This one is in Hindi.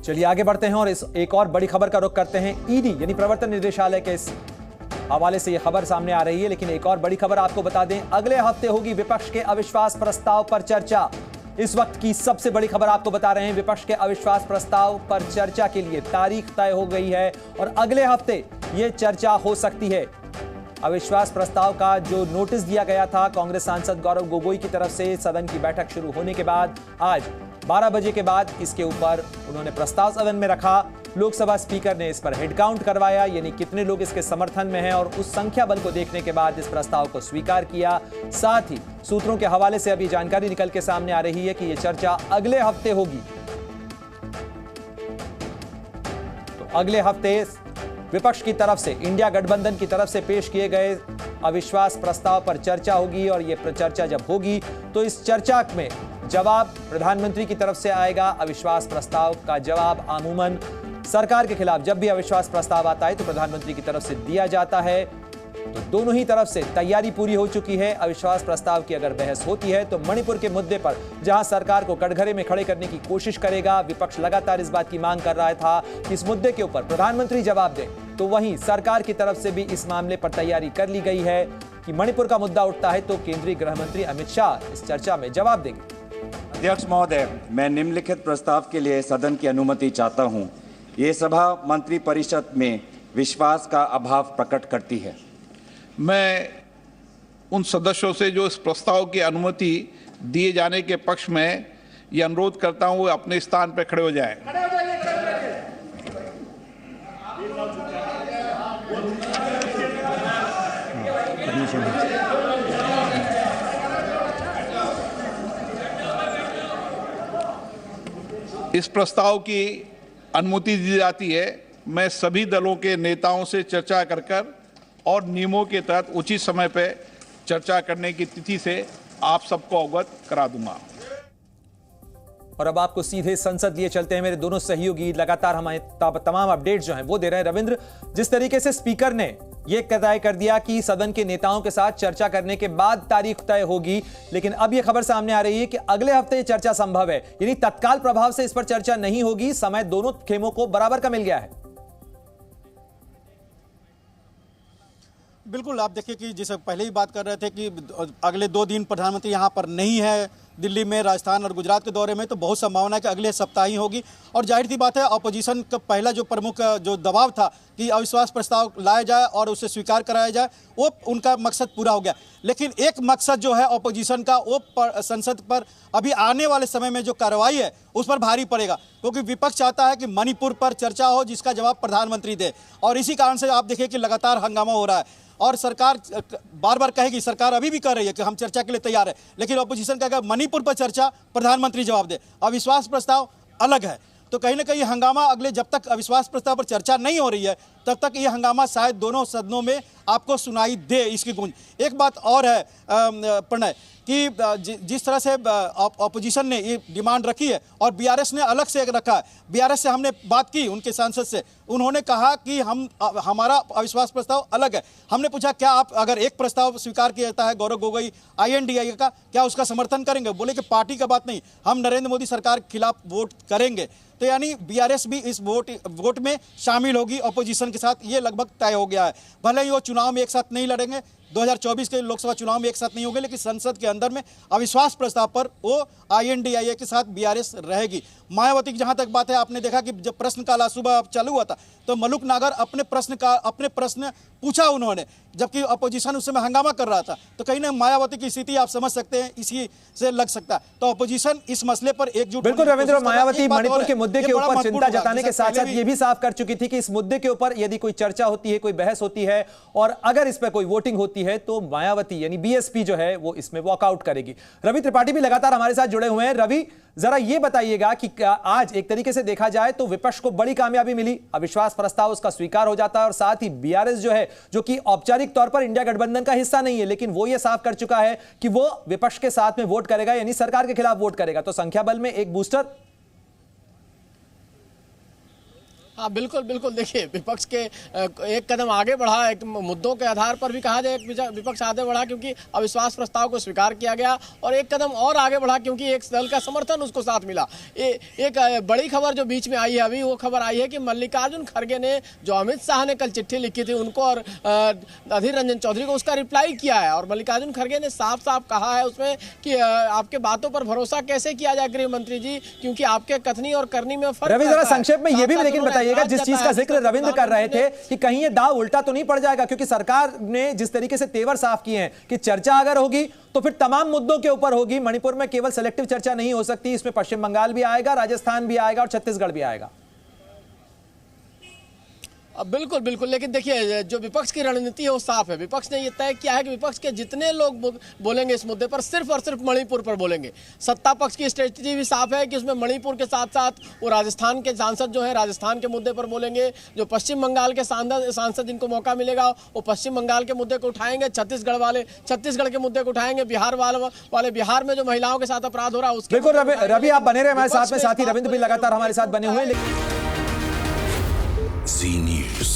चलिए आगे बढ़ते हैं और इस एक और बड़ी खबर का रुख करते हैं। ईडी यानी प्रवर्तन निदेशालय के इस हवाले से यह खबर सामने आ रही है, लेकिन एक और बड़ी खबर आपको बता दें, अगले हफ्ते होगी विपक्ष के अविश्वास प्रस्ताव पर चर्चा। इस वक्त की सबसे बड़ी खबर आपको बता रहे हैं, विपक्ष के अविश्वास प्रस्ताव पर चर्चा के लिए तारीख तय हो गई है और अगले हफ्ते यह चर्चा हो सकती है। अविश्वास प्रस्ताव का जो नोटिस दिया गया था कांग्रेस सांसद गौरव गोगोई की तरफ से सदन की बैठक शुरू होने के बाद आज 12 बजे के बाद इसके ऊपर उन्होंने प्रस्ताव सदन में रखा। लोकसभा स्पीकर ने इस पर हेड काउंट करवाया, यानी कितने लोग इसके समर्थन में हैं, और उस संख्या बल को देखने के बाद इस प्रस्ताव को स्वीकार किया। साथ ही सूत्रों के हवाले से अभी जानकारी निकल के सामने आ रही है कि यह चर्चा अगले हफ्ते होगी। तो अगले हफ्ते विपक्ष की तरफ से, इंडिया गठबंधन की तरफ से पेश किए गए अविश्वास प्रस्ताव पर चर्चा होगी और यह चर्चा जब होगी तो इस चर्चा में जवाब प्रधानमंत्री की तरफ से आएगा। अविश्वास प्रस्ताव का जवाब अमूमन सरकार के खिलाफ जब भी अविश्वास प्रस्ताव आता है तो प्रधानमंत्री की तरफ से दिया जाता है। तो दोनों ही तरफ से तैयारी पूरी हो चुकी है। अविश्वास प्रस्ताव की अगर बहस होती है तो मणिपुर के मुद्दे पर जहां सरकार को कटघरे में खड़े करने की कोशिश करेगा, विपक्ष लगातार इस बात की मांग कर रहा था कि इस मुद्दे के ऊपर प्रधानमंत्री जवाब दें, तो वहीं सरकार की तरफ से भी इस मामले पर तैयारी कर ली गई है कि मणिपुर का मुद्दा उठता है तो केंद्रीय गृह मंत्री अमित शाह इस चर्चा में जवाब देंगे। अध्यक्ष महोदय, मैं निम्नलिखित प्रस्ताव के लिए सदन की अनुमति चाहता हूं। ये सभा मंत्रिपरिषद में विश्वास का अभाव प्रकट करती है। मैं उन सदस्यों से जो इस प्रस्ताव की अनुमति दिए जाने के पक्ष में ये अनुरोध करता हूं वो अपने स्थान पर खड़े हो जाएं। इस प्रस्ताव की अनुमति दी जाती है। मैं सभी दलों के नेताओं से चर्चा कर और नियमों के तहत उचित समय पर चर्चा करने की तिथि से आप सबको अवगत करा दूंगा। और अब आपको सीधे संसद लिए चलते हैं। मेरे दोनों सहयोगी लगातार हमारे तमाम अपडेट जो हैं वो दे रहे हैं। रविंद्र, जिस तरीके से स्पीकर ने यह तय कर दिया कि सदन के नेताओं के साथ चर्चा करने के बाद तारीख तय होगी, लेकिन अब यह खबर सामने आ रही है कि अगले हफ्ते चर्चा संभव है, यानी तत्काल प्रभाव से इस पर चर्चा नहीं होगी। समय दोनों खेमों को बराबर का मिल गया है। बिल्कुल, आप देखिए कि जैसे पहले ही बात कर रहे थे कि अगले 2 दिन प्रधानमंत्री यहाँ पर नहीं है, दिल्ली में, राजस्थान और गुजरात के दौरे में, तो बहुत संभावना है कि अगले सप्ताह ही होगी। और जाहिर सी बात है, अपोजिशन का पहला जो प्रमुख जो दबाव था कि अविश्वास प्रस्ताव लाया जाए और उसे स्वीकार कराया जाए, वो उनका मकसद पूरा हो गया। लेकिन एक मकसद जो है अपोजिशन का, वो संसद पर अभी आने वाले समय में जो कार्रवाई है उस पर भारी पड़ेगा, क्योंकि विपक्ष चाहता है कि मणिपुर पर चर्चा हो जिसका जवाब प्रधानमंत्री दे। और इसी कारण से आप देखिए कि लगातार हंगामा हो रहा है और सरकार बार बार कहेगी, सरकार अभी भी कह रही है कि हम चर्चा के लिए तैयार है, लेकिन ऑपोजिशन कहेगा मणिपुर पर चर्चा प्रधानमंत्री जवाब दे, अविश्वास प्रस्ताव अलग है। तो कहीं ना कहीं हंगामा अगले, जब तक अविश्वास प्रस्ताव पर चर्चा नहीं हो रही है तब तक ये हंगामा शायद दोनों सदनों में आपको सुनाई दे, इसकी गूंज। एक बात और है प्रणय, कि जिस तरह से ऑपोजिशन ने ये डिमांड रखी है और बीआरएस ने अलग से रखा है। बीआरएस से हमने बात की, उनके सांसद से, उन्होंने कहा कि हमारा अविश्वास प्रस्ताव अलग है। हमने पूछा क्या आप, अगर एक प्रस्ताव स्वीकार किया जाता है गौरव गोगोई INDIA का, क्या उसका समर्थन करेंगे? बोले कि पार्टी का बात नहीं, हम नरेंद्र मोदी सरकार के खिलाफ वोट करेंगे। तो यानी बीआरएस भी इस वोट में शामिल होगी ऑपोजिशन के साथ, ये लगभग तय हो गया है। भले ही वो चुनाव में एक साथ नहीं लड़ेंगे, 2024 के लोकसभा चुनाव में एक साथ नहीं होंगे, लेकिन संसद के अंदर में अविश्वास प्रस्ताव पर वो INDIA के साथ बीआरएस रहेगी। मायावती की जहां तक बात है, आपने देखा कि जब प्रश्नकाल आज सुबह चालू हुआ था तो मलूक नागर अपने प्रश्न पूछा उन्होंने, जबकि अपोजिशन उस समय हंगामा कर रहा था। तो कहीं ना मायावती की स्थिति आप समझ सकते हैं, इसी से लग सकता है। तो अपोजिशन इस मसले पर एकजुट। बिल्कुल रविंद्र, मायावती मणिपुर के मुद्दे के ऊपर चिंता जताने के साथ साथ ये भी साफ कर चुकी थी कि इस मुद्दे के ऊपर यदि कोई चर्चा होती है, कोई बहस होती है और अगर इस पर कोई वोटिंग होती है तो मायावती यानी BSP जो है वो इसमें वॉकआउट करेगी। रवि त्रिपाठी भी लगातार हमारे साथ जुड़े हुए हैं। रवि, जरा ये बताइएगा कि आज एक तरीके से देखा जाए तो विपक्ष को बड़ी कामयाबी मिली, अविश्वास प्रस्ताव उसका स्वीकार हो जाता है और साथ ही बीआरएस जो है, जो कि औपचारिक तौर पर इंडिया गठबंधन का हिस्सा नहीं है, लेकिन वो ये साफ कर चुका है कि वो विपक्ष के साथ में वोट करेगा, यानी सरकार के खिलाफ वोट करेगा। तो संख्या बल में एक बूस्टर। हाँ बिल्कुल बिल्कुल, देखिए विपक्ष के एक कदम आगे बढ़ा, एक मुद्दों के आधार पर भी कहा जाए विपक्ष आगे बढ़ा क्योंकि अविश्वास प्रस्ताव को स्वीकार किया गया, और एक कदम और आगे बढ़ा क्योंकि एक दल का समर्थन उसको साथ मिला। एक बड़ी खबर जो बीच में आई है अभी, वो खबर आई है कि मल्लिकार्जुन खड़गे ने, जो अमित शाह ने कल चिट्ठी लिखी थी उनको और अधीर रंजन चौधरी को, उसका रिप्लाई किया है। और मल्लिकार्जुन खड़गे ने साफ साफ कहा है उसमें कि आपके बातों पर भरोसा कैसे किया जाए गृह मंत्री जी, क्योंकि आपके कथनी और करनी में फर्क। रवि, जरा संक्षेप में ये भी लेकिन बताइएगा, जिस चीज का जिक्र रविंद्र कर रहे थे कि कहीं ये दाव उल्टा तो नहीं पड़ जाएगा, क्योंकि सरकार ने जिस तरीके से तेवर साफ किए हैं कि चर्चा अगर होगी तो फिर तमाम मुद्दों के ऊपर होगी, मणिपुर में केवल सेलेक्टिव चर्चा नहीं हो सकती, इसमें पश्चिम बंगाल भी आएगा, राजस्थान भी आएगा और छत्तीसगढ़ भी आएगा। बिल्कुल बिल्कुल, लेकिन देखिए जो विपक्ष की रणनीति है वो साफ है। विपक्ष ने ये तय किया है कि विपक्ष के जितने लोग बोलेंगे इस मुद्दे पर सिर्फ और सिर्फ मणिपुर पर बोलेंगे। सत्ता पक्ष की स्ट्रेटजी भी साफ है कि उसमें मणिपुर के साथ साथ वो राजस्थान के सांसद जो है राजस्थान के मुद्दे पर बोलेंगे, जो पश्चिम बंगाल के सांसद जिनको मौका मिलेगा वो पश्चिम बंगाल के मुद्दे को उठाएंगे, छत्तीसगढ़ वाले छत्तीसगढ़ के मुद्दे को उठाएंगे, बिहार वाले बिहार में जो महिलाओं के साथ अपराध हो रहा है उसके। बिल्कुल रवि, आप बने रहे हमारे साथ में, साथ ही रविंद्र भी लगातार हमारे साथ बने हुए। Zee News.